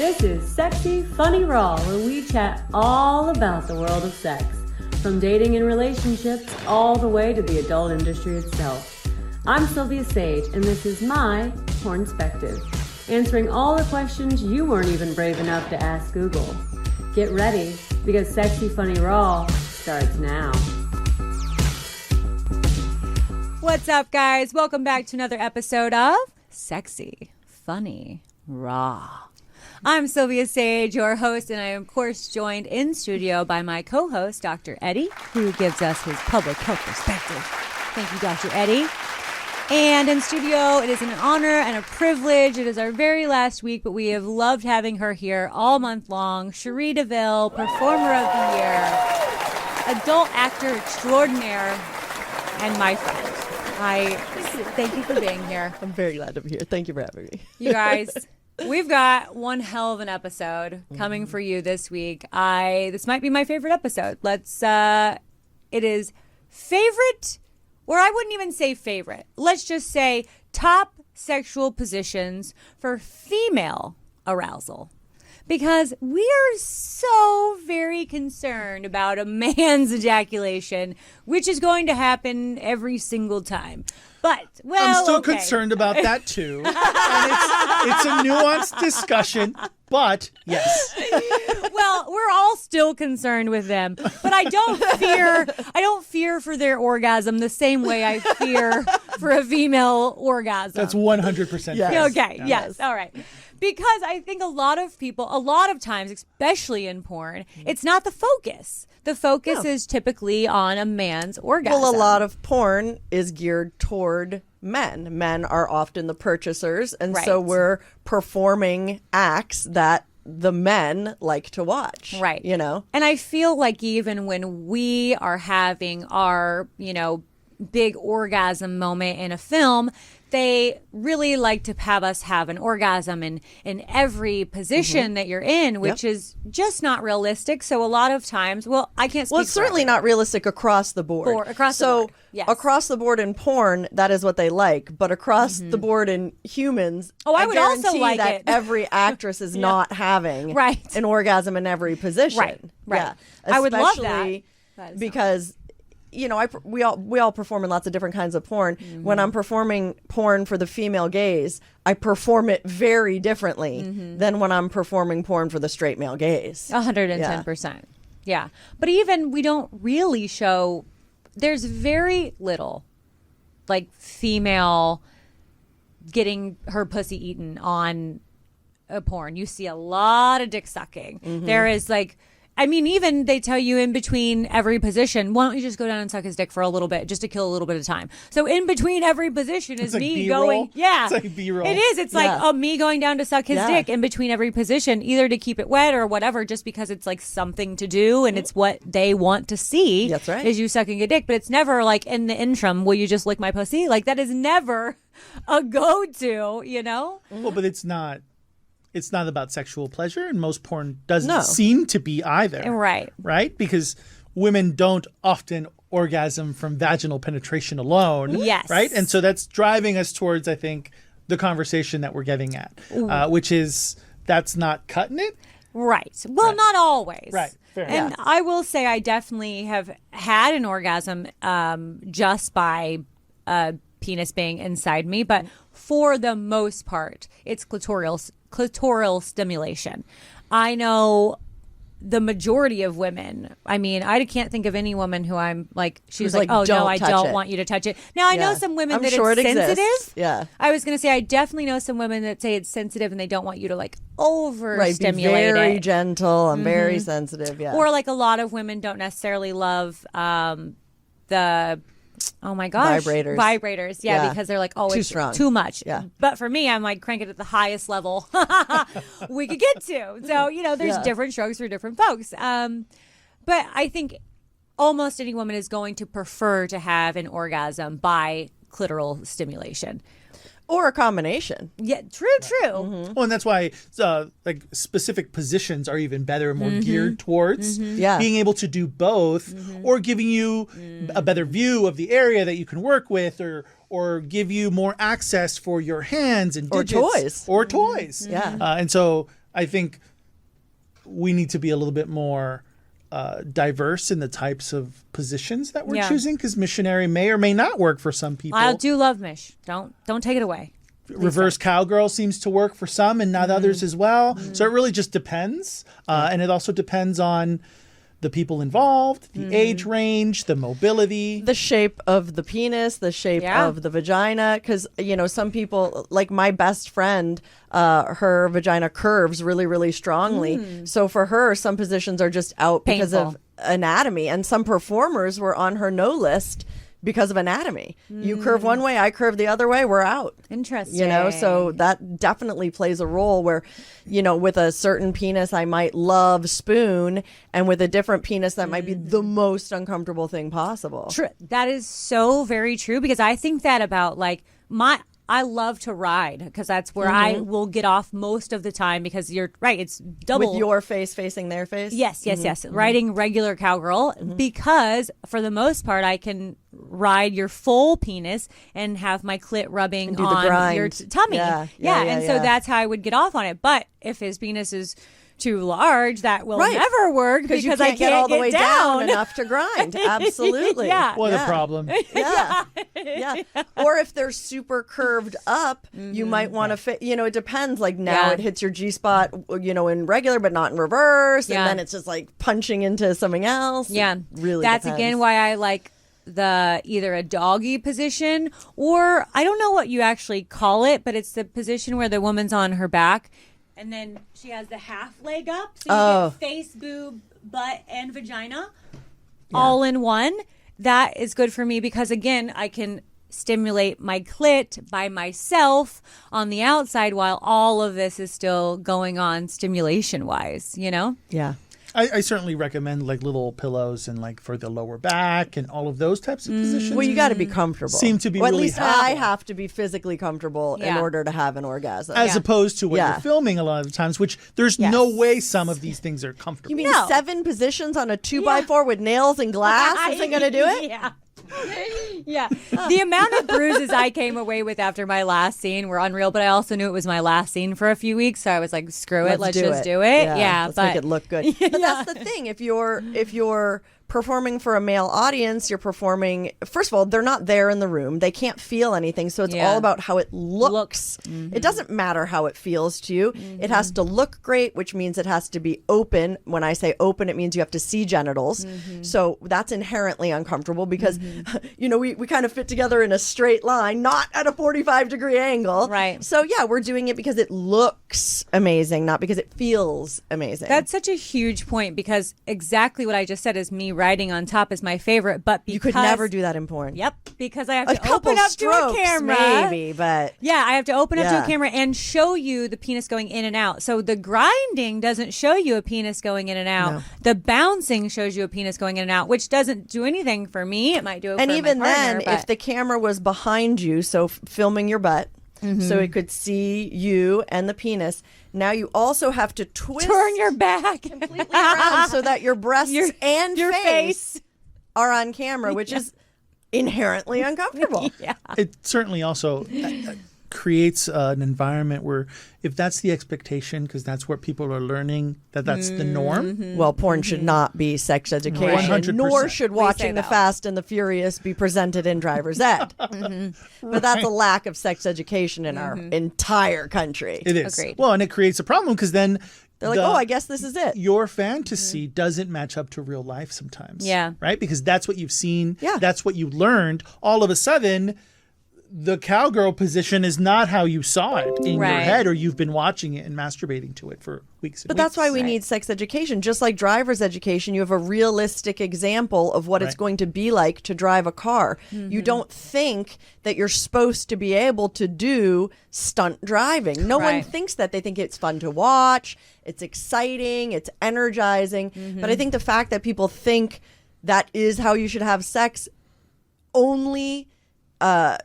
This is Sexy, Funny, Raw, where we chat all about the world of sex, from dating and relationships all the way to the adult industry itself. I'm Silvia Saige, and this is my Pornspective, answering all the questions you weren't even brave enough to ask Google. Get ready, because Sexy, Funny, Raw starts now. What's up, guys? Welcome back to another episode of Sexy, Funny, Raw. I'm Silvia Saige, your host, and I am, of course, joined in studio by my co-host, Dr. Eddie, who gives us his public health perspective. Thank you, Dr. Eddie. And in studio, it is an honor and a privilege. It is our very last week, but we have loved having her here all month long. Cherie DeVille, Performer of the Year, Adult Actor Extraordinaire, and my friend. Thank you for being here. I'm very glad to be here. Thank you for having me. You guys, we've got one hell of an episode coming for you this week. This might be my favorite episode. It is favorite, or I wouldn't even say favorite. Let's just say top sexual positions for female arousal. Because we are so very concerned about a man's ejaculation, which is going to happen every single time. But, well, I'm still concerned about that, too. And it's a nuanced discussion, but yes. Well, we're all still concerned with them, but I don't fear for their orgasm the same way I fear for a female orgasm. That's 100% Yes. Okay, yes, all right. Because I think a lot of times, especially in porn, it's not the focus. The focus is typically on a man's orgasm. Well, a lot of porn is geared toward men. Men are often the purchasers, and so we're performing acts that the men like to watch. Right. You know? And I feel like even when we are having our, big orgasm moment in a film, they really like to have us have an orgasm in every position that you're in, which is just not realistic. So a lot of times, I can't speak. Well, it's certainly not realistic across the board. Across the board, yes. Across the board in porn, that is what they like. But across the board in humans, I would also guarantee like that it. Every actress is not having Right. an orgasm in every position. Right. Yeah. I would love Especially that. because we all perform in lots of different kinds of porn. When I'm performing porn for the female gaze, I perform it very differently than when I'm performing porn for the straight male gaze. 110%. Yeah. But even we don't really show, there's very little female getting her pussy eaten on a porn. You see a lot of dick sucking. There is even they tell you in between every position, why don't you just go down and suck his dick for a little bit, just to kill a little bit of time. So in between every position is like me B-roll? going, It's like B-roll. It is. It's like me going down to suck his dick in between every position, either to keep it wet or whatever, just because it's something to do and it's what they want to see. That's right. Is you sucking a dick, but it's never in the interim, will you just lick my pussy? That is never a go-to, Well, but it's not about sexual pleasure, and most porn doesn't seem to be either. Right? Because women don't often orgasm from vaginal penetration alone. Yes. Right? And so that's driving us towards, I think, the conversation that we're getting at, which is that's not cutting it. Right. Well, not always. Right. Fair. And I will say I definitely have had an orgasm just by penis being inside me, but for the most part, it's clitoral stimulation. I know the majority of women, I can't think of any woman who I'm she's like, oh, no, I don't want you to touch it. Now, I know some women that sure it's sensitive. Exists. Yeah. I was going to say, I definitely know some women that say it's sensitive and they don't want you to overstimulate Be very it. gentle and very sensitive. Yeah. Or a lot of women don't necessarily love the vibrators. Yeah, because they're too it's strong, too much. Yeah. But for me, I'm crank it at the highest level we could get to. So there's different strokes for different folks. But I think almost any woman is going to prefer to have an orgasm by clitoral stimulation. Or a combination. Yeah, true. Well, and that's why specific positions are even better, more geared towards being able to do both, or giving you a better view of the area that you can work with, or give you more access for your hands and digits. Or toys. Or toys. Yeah. And so I think we need to be a little bit more diverse in the types of positions that we're choosing, because missionary may or may not work for some people. I do love Mish. Don't take it away. Reverse cowgirl seems to work for some and not others as well. So it really just depends. And it also depends on the people involved, the age range, the mobility. The shape of the penis, the shape of the vagina. Because, some people, like my best friend, her vagina curves really, really strongly. So for her, some positions are just out because of anatomy. And some performers were on her no list because of anatomy. You curve one way, I curve the other way, we're out. Interesting. So that definitely plays a role where, with a certain penis, I might love spoon, and with a different penis, that might be the most uncomfortable thing possible. True. That is so very true, because I think that about I love to ride, because that's where I will get off most of the time, because you're right. It's double. With your face facing their face? Yes. Riding regular cowgirl, because for the most part, I can ride your full penis and have my clit rubbing on your tummy. And so that's how I would get off on it. But if his penis is too large, that will never work, because you I can't get all the way down enough to grind. Absolutely. What a problem. Yeah. Or if they're super curved up, you might want to it depends. Like now it hits your G-spot, in regular, but not in reverse. And then it's just like punching into something else. Yeah. Really That's depends. again why I like the either a doggy position, or I don't know what you actually call it, but it's the position where the woman's on her back and then she has the half leg up, so you get face, boob, butt, and vagina all in one. That is good for me, because again, I can stimulate my clit by myself on the outside while all of this is still going on stimulation wise, Yeah. I certainly recommend like little pillows and like for the lower back and all of those types of positions. Well, you got to be comfortable. Seem to be well, really at least helpful. I have to be physically comfortable in order to have an orgasm. As opposed to what you're filming a lot of the times, which there's no way some of these things are comfortable. You mean 7 positions on a 2x4 with nails and glass isn't going to do it? Yeah. The amount of bruises I came away with after my last scene were unreal, but I also knew it was my last scene for a few weeks, so I was like, screw it, let's just do it. Let's make it look good. But that's the thing. If you're performing for a male audience, you're performing, first of all, they're not there in the room. They can't feel anything. So it's all about how it looks. It doesn't matter how it feels to you. It has to look great, which means it has to be open. When I say open, it means you have to see genitals. So that's inherently uncomfortable because, we kind of fit together in a straight line, not at a 45-degree angle. Right. So we're doing it because it looks amazing, not because it feels amazing. That's such a huge point, because exactly what I just said is me riding on top is my favorite, but because... You could never do that in porn. Yep, because I have a to couple open up strokes, to a camera. Maybe, but... Yeah, I have to open up to a camera and show you the penis going in and out. So the grinding doesn't show you a penis going in and out. No. The bouncing shows you a penis going in and out, which doesn't do anything for me. It might do it for my partner. And even then, if the camera was behind you, so filming your butt, so it could see you and the penis. Now you also have to turn your back completely around so that your breasts and your face are on camera, which is inherently uncomfortable. It certainly also creates an environment where, if that's the expectation, because that's what people are learning, that's the norm. Well, porn should not be sex education, 100%. Nor should watching The Fast and the Furious be presented in driver's ed. But that's a lack of sex education in our entire country. It is. Agreed. Well, and it creates a problem, because then they're like, I guess this is it. Your fantasy doesn't match up to real life sometimes. Yeah. Right? Because that's what you've seen. Yeah. That's what you learned. All of a sudden, the cowgirl position is not how you saw it in your head, or you've been watching it and masturbating to it for weeks and But weeks. that's why we need sex education. Just like driver's education, you have a realistic example of what it's going to be like to drive a car. You don't think that you're supposed to be able to do stunt driving. No one thinks that. They think it's fun to watch, it's exciting, it's energizing. But I think the fact that people think that is how you should have sex only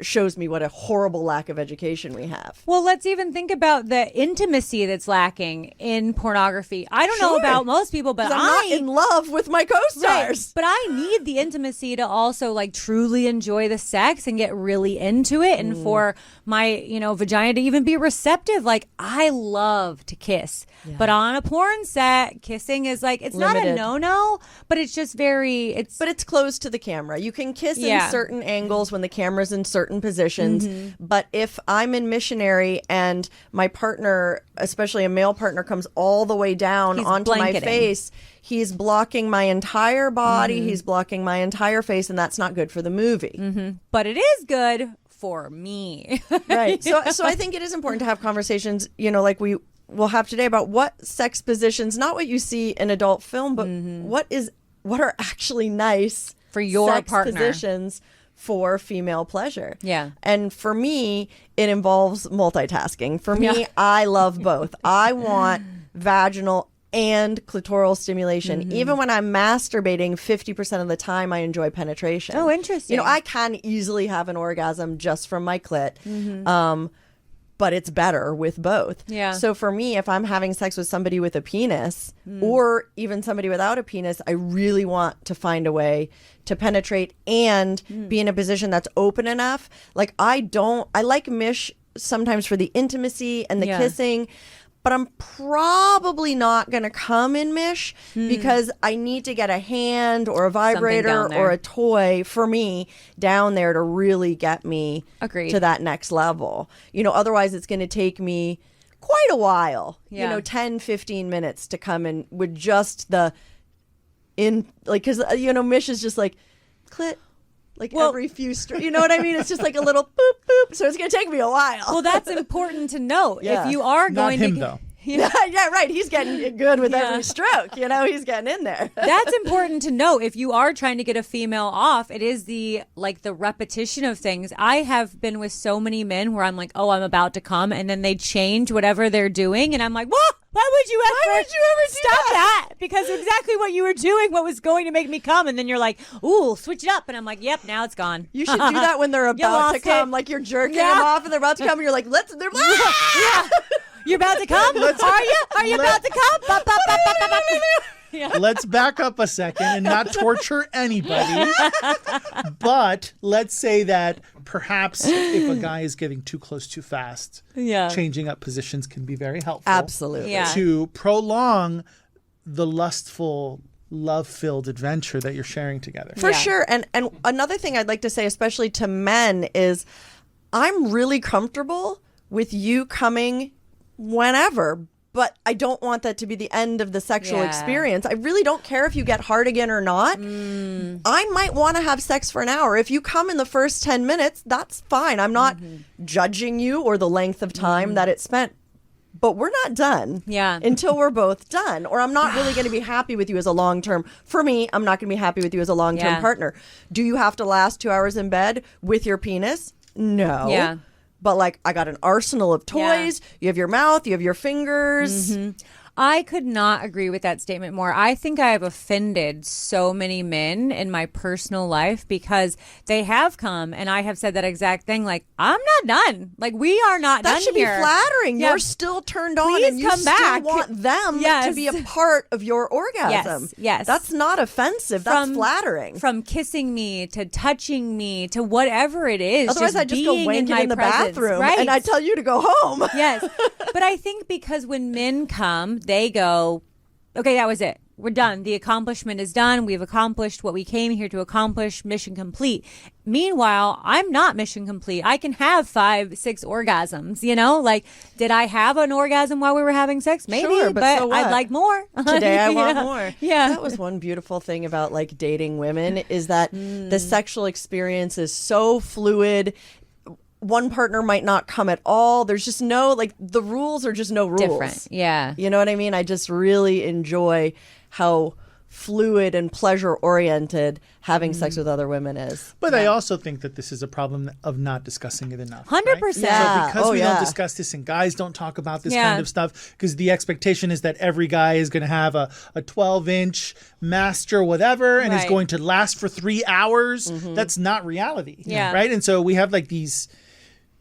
shows me what a horrible lack of education we have. Well, let's even think about the intimacy that's lacking in pornography. I don't know about most people, but I'm not in love with my co-stars. Right, but I need the intimacy to also like truly enjoy the sex and get really into it, and for my vagina to even be receptive. Like, I love to kiss, but on a porn set, kissing is like, it's limited. Not a no, but it's just but it's close to the camera. You can kiss in certain angles when the camera's in certain positions. But if I'm in missionary and my partner, especially a male partner, comes all the way down onto my face, he's blocking my entire body, he's blocking my entire face, and that's not good for the movie. But it is good for me. Right. So I think it is important to have conversations, like we'll have today, about what sex positions, not what you see in adult film, but what are actually nice for your sex partner positions for female pleasure. Yeah. And for me, it involves multitasking. For me, I love both. I want vaginal and clitoral stimulation. Even when I'm masturbating, 50% of the time I enjoy penetration. Oh, interesting. I can easily have an orgasm just from my clit. But it's better with both. Yeah. So for me, if I'm having sex with somebody with a penis or even somebody without a penis, I really want to find a way to penetrate and be in a position that's open enough. Like, I like Mish sometimes for the intimacy and the kissing, but I'm probably not going to come in Mish because I need to get a hand or a vibrator or a toy for me down there to really get me to that next level. Otherwise it's going to take me quite a while, 10, 15 minutes to come in with just because, Mish is just like clit. Every few you know what I mean? It's just like a little boop, boop. So it's going to take me a while. Well, that's important to note. Yeah. If you are Not going him, to... though. Yeah, right. He's getting good with every stroke. He's getting in there. That's important to know. If you are trying to get a female off, it is the repetition of things. I have been with so many men where I'm like, oh, I'm about to come, and then they change whatever they're doing, and I'm like, what? Why would you ever stop that? Because exactly what you were doing, what was going to make me come, and then you're like, ooh, switch it up, and I'm like, yep, now it's gone. You should do that when they're about to come, like you're jerking them off, and they're about to come, and you're like, they're yeah. You're about to come? Are you? Are you about to come? Yeah. Let's back up a second and not torture anybody. But let's say that perhaps if a guy is getting too close too fast, changing up positions can be very helpful. Absolutely. Yeah. To prolong the lustful, love-filled adventure that you're sharing together. For sure. And another thing I'd like to say, especially to men, is I'm really comfortable with you coming whenever, but I don't want that to be the end of the sexual experience. I really don't care if you get hard again or not. I might want to have sex for an hour. If you come in the first 10 minutes, that's fine. I'm not judging you or the length of time that it spent. But we're not done until we're both done. Or I'm not really going to be happy with you as a long-term. For me, I'm not going to be happy with you as a long-term partner. Do you have to last 2 hours in bed with your penis? No. Yeah. But I got an arsenal of toys. You have your mouth, you have your fingers. I could not agree with that statement more. I think I have offended so many men in my personal life because they have come and I have said that exact thing. Like, I'm not done. Like, we are not done here. That should here. be flattering. Yeah. You're still turned on Please and you come still back. want them to be a part of your orgasm. Yes. That's not offensive. That's flattering. From kissing me to touching me to whatever it is. Otherwise, I just go wanking in the bathroom and I tell you to go home. Yes. But I think because when men come, they go, okay, that was it. We're done. The accomplishment is done. We've accomplished what we came here to accomplish. Mission complete. Meanwhile, I'm not mission complete. I can have 5, 6 orgasms, Like, did I have an orgasm while we were having sex? Maybe, sure, but so I'd like more. Today I want more. Yeah. That was one beautiful thing about dating women is that the sexual experience is so fluid. One partner might not come at all. There's just no, the rules are just no rules. Different. Yeah. You know what I mean? I just really enjoy how fluid and pleasure oriented having sex with other women is. But I also think that this is a problem of not discussing it enough. 100%. Yeah. So because we yeah. don't discuss this and guys don't talk about this kind of stuff, because the expectation is that every guy is going to have a 12-inch master whatever and is Right. going to last for 3 hours. That's not reality. Yeah. Right? And so we have like these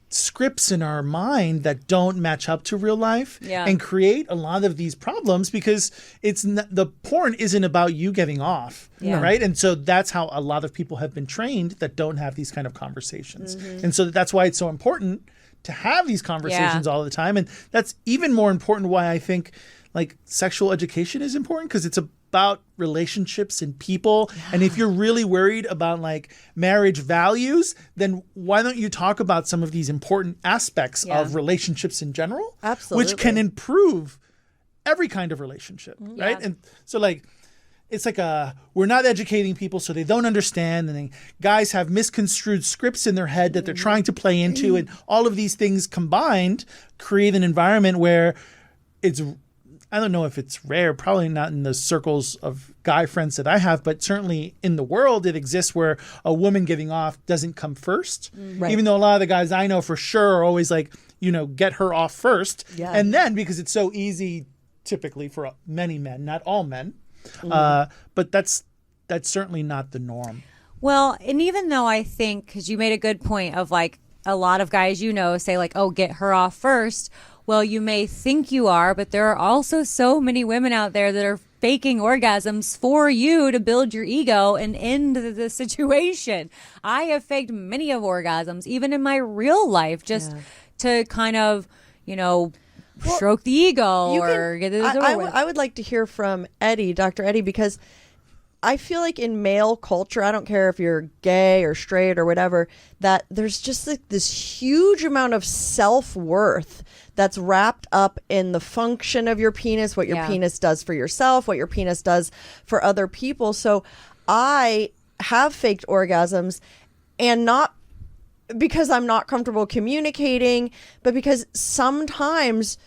scripts in our mind that don't match up to real life and create a lot of these problems because the porn isn't about you getting off, right? And so that's how a lot of people have been trained that don't have these kind of conversations. And so that's why it's so important to have these conversations all the time. And that's even more important why I think like sexual education is important, because it's about relationships and people. And if you're really worried about like marriage values, then why don't you talk about some of these important aspects of relationships in general? Absolutely. Which can improve every kind of relationship, right? And so like, it's like we're not educating people so they don't understand, and then guys have misconstrued scripts in their head that they're trying to play into, and all of these things combined create an environment where it's, I don't know if it's rare, probably not in the circles of guy friends that I have, but certainly in the world it exists where a woman getting off doesn't come first. Right. Even though a lot of the guys I know for sure are always like, get her off first. Yeah. And then because it's so easy typically for many men, not all men, but that's certainly not the norm. Well, and even though I think, because you made a good point of like a lot of guys, say like, oh, get her off first. Well, you may think you are, but there are also so many women out there that are faking orgasms for you to build your ego and end the situation. I have faked many of orgasms, even in my real life, just to kind of, stroke the ego or get it over with. I would like to hear from Eddie, Dr. Eddie, because I feel like in male culture, I don't care if you're gay or straight or whatever, that there's just like this huge amount of self-worth that's wrapped up in the function of your penis, what your penis does for yourself, what your penis does for other people. So I have faked orgasms, and not because I'm not comfortable communicating, but because sometimes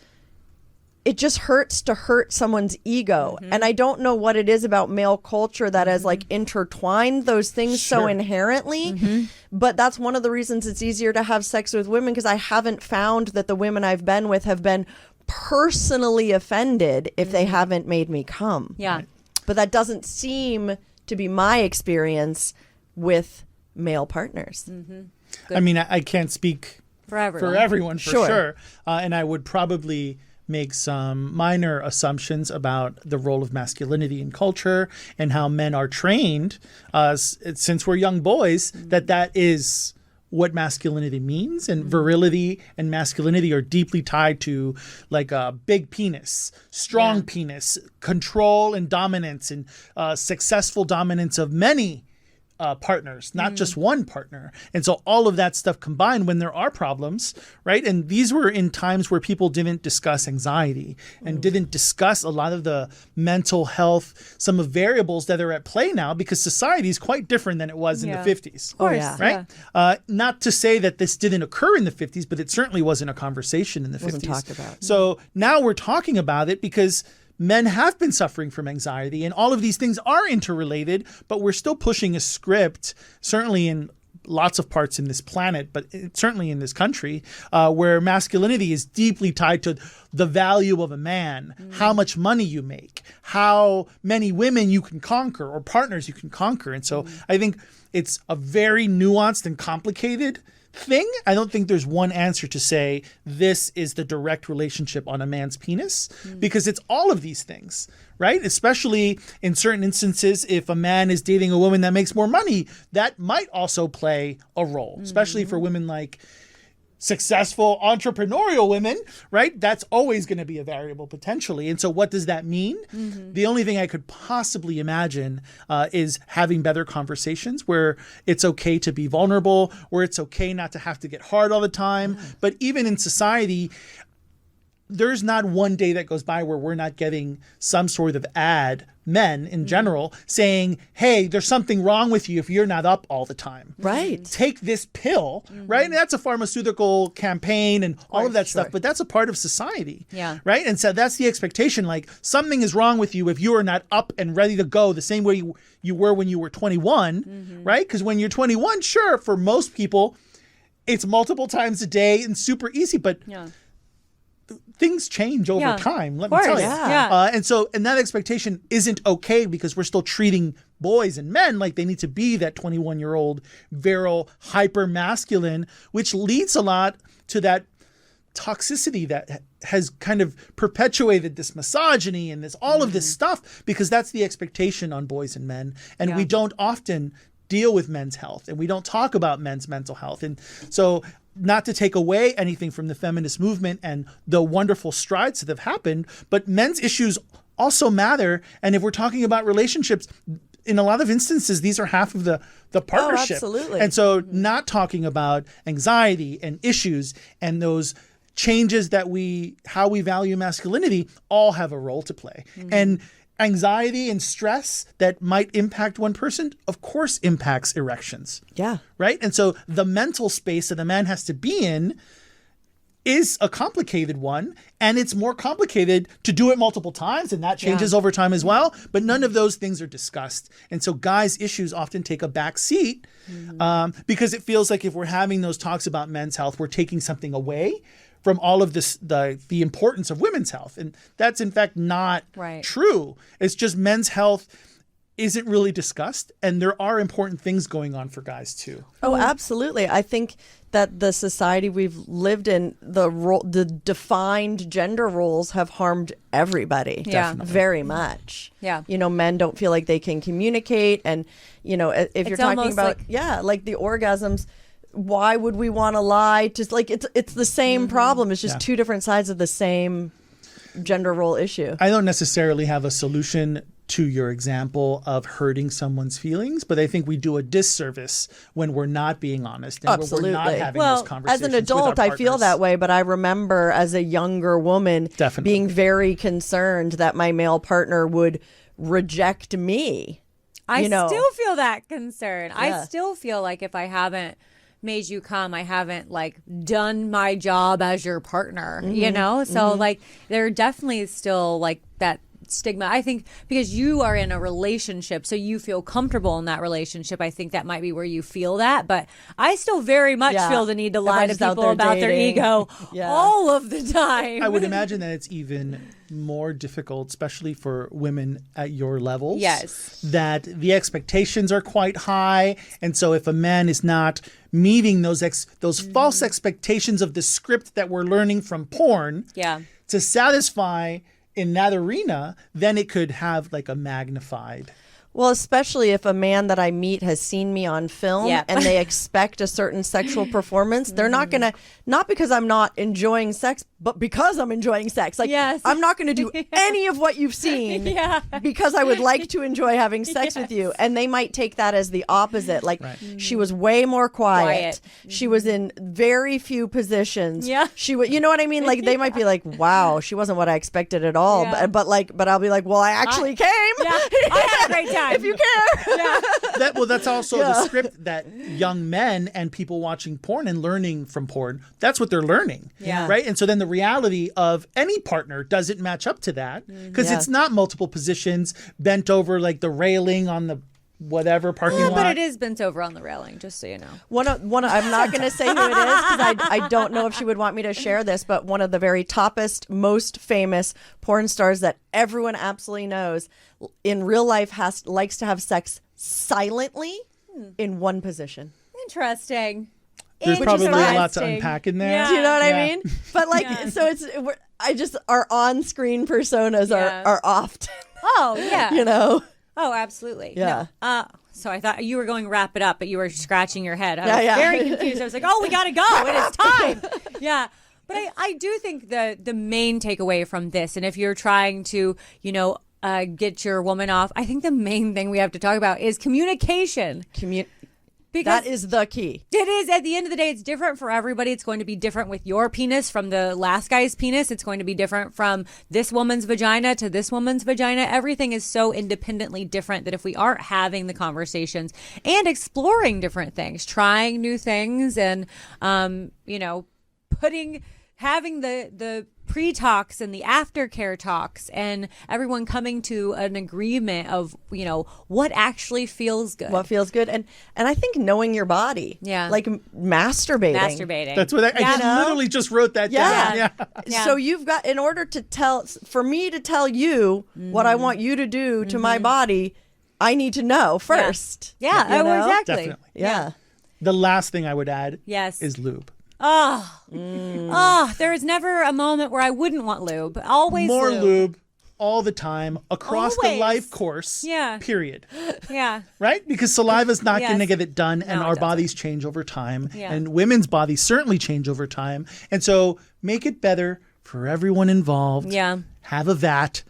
it just hurts to hurt someone's ego. And I don't know what it is about male culture that has like intertwined those things so inherently. But that's one of the reasons it's easier to have sex with women, because I haven't found that the women I've been with have been personally offended if they haven't made me come. Yeah. But that doesn't seem to be my experience with male partners. I mean, I can't speak for everyone for sure. And I would probably make some minor assumptions about the role of masculinity in culture and how men are trained since we're young boys, that is what masculinity means, and virility and masculinity are deeply tied to like a big penis, strong penis, control and dominance, and successful dominance of many partners, not just one partner. And so all of that stuff combined, when there are problems, right? And these were in times where people didn't discuss anxiety and didn't discuss a lot of the mental health, some of variables that are at play now, because society is quite different than it was in the 50s. Of course, right? Not to say that this didn't occur in the 50s, but it certainly wasn't a conversation in the 50s. Wasn't talked about. So now we're talking about it because men have been suffering from anxiety, and all of these things are interrelated, but we're still pushing a script, certainly in lots of parts in this planet, but certainly in this country, where masculinity is deeply tied to the value of a man, how much money you make, how many women you can conquer or partners you can conquer. And so I think it's a very nuanced and complicated thing. I don't think there's one answer to say this is the direct relationship on a man's penis, because it's all of these things, right? Especially in certain instances, if a man is dating a woman that makes more money, that might also play a role, especially for women like successful entrepreneurial women, right? That's always going to be a variable potentially. And so what does that mean? The only thing I could possibly imagine is having better conversations where it's okay to be vulnerable, where it's okay not to have to get hard all the time. But even in society, there's not one day that goes by where we're not getting some sort of ad, men in general, saying, hey, there's something wrong with you if you're not up all the time. Right. Take this pill, right? And that's a pharmaceutical campaign and all of that stuff, but that's a part of society. Yeah. Right? And so that's the expectation. Like, something is wrong with you if you are not up and ready to go the same way you were when you were 21, right? Because when you're 21, sure, for most people, it's multiple times a day and super easy, but things change over time, let me tell you. And that expectation isn't okay because we're still treating boys and men like they need to be that 21-year-old virile, hyper masculine, which leads a lot to that toxicity that has kind of perpetuated this misogyny and this all of this stuff, because that's the expectation on boys and men. And we don't often deal with men's health, and we don't talk about men's mental health. And so, not to take away anything from the feminist movement and the wonderful strides that have happened, but men's issues also matter. And if we're talking about relationships, in a lot of instances, these are half of the partnership. Oh, absolutely. And so not talking about anxiety and issues and those changes that how we value masculinity all have a role to play. And anxiety and stress that might impact one person, of course, impacts erections. Yeah. Right? And so the mental space that the man has to be in is a complicated one, and it's more complicated to do it multiple times, and that changes over time as well. But none of those things are discussed. And so guys' issues often take a back seat because it feels like if we're having those talks about men's health, we're taking something away from all of this, the importance of women's health. And that's in fact not true. It's just men's health isn't really discussed, and there are important things going on for guys too. Oh, absolutely. I think that the society we've lived in, the defined gender roles have harmed everybody very much. Yeah. You know, men don't feel like they can communicate, and you know, if you're talking about like the orgasms, why would we want to lie? Just like it's the same problem. It's just two different sides of the same gender role issue. I don't necessarily have a solution to your example of hurting someone's feelings, but I think we do a disservice when we're not being honest and when we're not having those conversations. As an adult, I feel that way, but I remember as a younger woman being very concerned that my male partner would reject me. I still feel that concern. I still feel like if I haven't made you come, I haven't like done my job as your partner, you know? So like there definitely is still like that stigma. I think because you are in a relationship, so you feel comfortable in that relationship, I think that might be where you feel that. But I still very much feel the need to lie to people about their ego all of the time. I would imagine that it's even more difficult, especially for women at your levels. Yes. That the expectations are quite high. And so if a man is not meeting those false expectations of the script that we're learning from porn to satisfy in that arena, then it could have like a magnified. Well, especially if a man that I meet has seen me on film and they expect a certain sexual performance, they're not going to, not because I'm not enjoying sex, but because I'm enjoying sex. Like, I'm not going to do any of what you've seen because I would like to enjoy having sex with you. And they might take that as the opposite. Like, she was way more quiet. She was in very few positions. She was, you know what I mean? Like, they might be like, wow, she wasn't what I expected at all. But I'll be like, well, I actually came. I had a great time. If you care. That's also the script that young men and people watching porn and learning from porn, that's what they're learning. Right? And so then the reality of any partner doesn't match up to that because it's not multiple positions bent over like the railing on the whatever parking lot. But it is bent over on the railing, just so you know. I'm not going to say who it is because I don't know if she would want me to share this, but one of the very toppest, most famous porn stars that everyone absolutely knows in real life likes to have sex silently in one position. Interesting. There's probably a lot to unpack in there. Do you know what I mean? But like, so our on-screen personas are often. Oh yeah. You know. Oh, absolutely. Yeah. No, so I thought you were going wrap it up, but you were scratching your head. I was very confused. I was like, oh, we got to go. It is time. Yeah. But I do think the main takeaway from this, and if you're trying to, get your woman off, I think the main thing we have to talk about is communication. That is the key. It is. At the end of the day, it's different for everybody. It's going to be different with your penis from the last guy's penis. It's going to be different from this woman's vagina to this woman's vagina. Everything is so independently different that if we aren't having the conversations and exploring different things, trying new things, and having the pre-talks and the aftercare talks, and everyone coming to an agreement of, what actually feels good. What feels good. And I think knowing your body. Yeah. Like masturbating. That's what I just literally just wrote that down. Yeah. So you've got, in order for me to tell you what I want you to do to my body, I need to know first. Yeah. Exactly. Definitely. Yeah. The last thing I would add is lube. There is never a moment where I wouldn't want lube. Always more lube all the time across the life course. Yeah. Period. Yeah. Right? Because saliva's not going to get it done, and our bodies change over time, and women's bodies certainly change over time. And so make it better for everyone involved. Yeah. Have a vat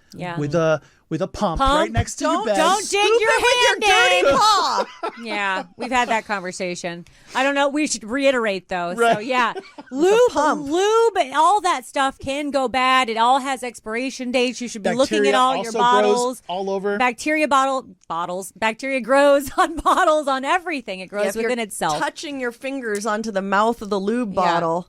with a pump right next to your bed. Don't dig your hand dirty paw. Yeah, we've had that conversation. I don't know. We should reiterate though. Right. So yeah, lube, all that stuff can go bad. It all has expiration dates. You should be looking at all your bottles. Grows all over. Bacteria bottles. Bacteria grows on bottles, on everything. It grows within itself. Touching your fingers onto the mouth of the lube bottle.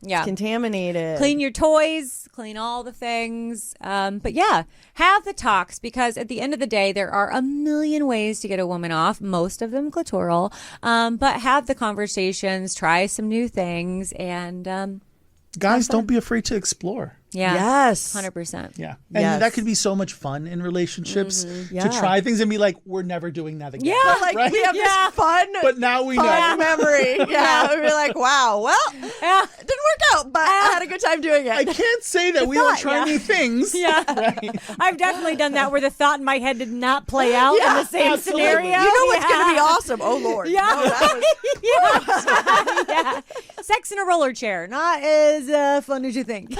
Yeah. It's contaminated. Clean your toys, clean all the things. But yeah, have the talks, because at the end of the day, there are a million ways to get a woman off, most of them clitoral. But have the conversations, try some new things, and guys, don't be afraid to explore. Yeah. Yes. 100%. Yeah. And that could be so much fun in relationships to try things and be like, we're never doing that again. Yeah. Like we have this fun. But now we know. Memory. Yeah. We'd be like, wow, well, it didn't work out, but I had a good time doing it. I can't say that we don't try new things. Yeah. Right? I've definitely done that where the thought in my head did not play out in the same scenario. You know what's going to be awesome? Oh, Lord. Yeah. No, that was... Yeah. Sex in a roller chair. Not as fun as you think.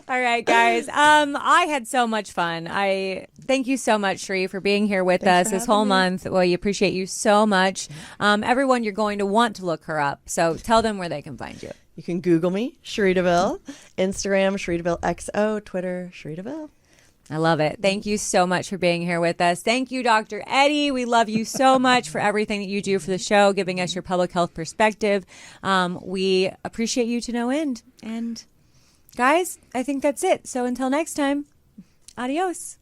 All right, guys. I had so much fun. I thank you so much, Cherie, for being here with us this whole month. Well, we appreciate you so much. Everyone, you're going to want to look her up. So tell them where they can find you. You can Google me, Cherie DeVille, Instagram, Cherie DeVille XO, Twitter, Cherie DeVille. I love it. Thank you so much for being here with us. Thank you, Dr. Eddie. We love you so much for everything that you do for the show, giving us your public health perspective. We appreciate you to no end. And guys, I think that's it. So until next time, adios.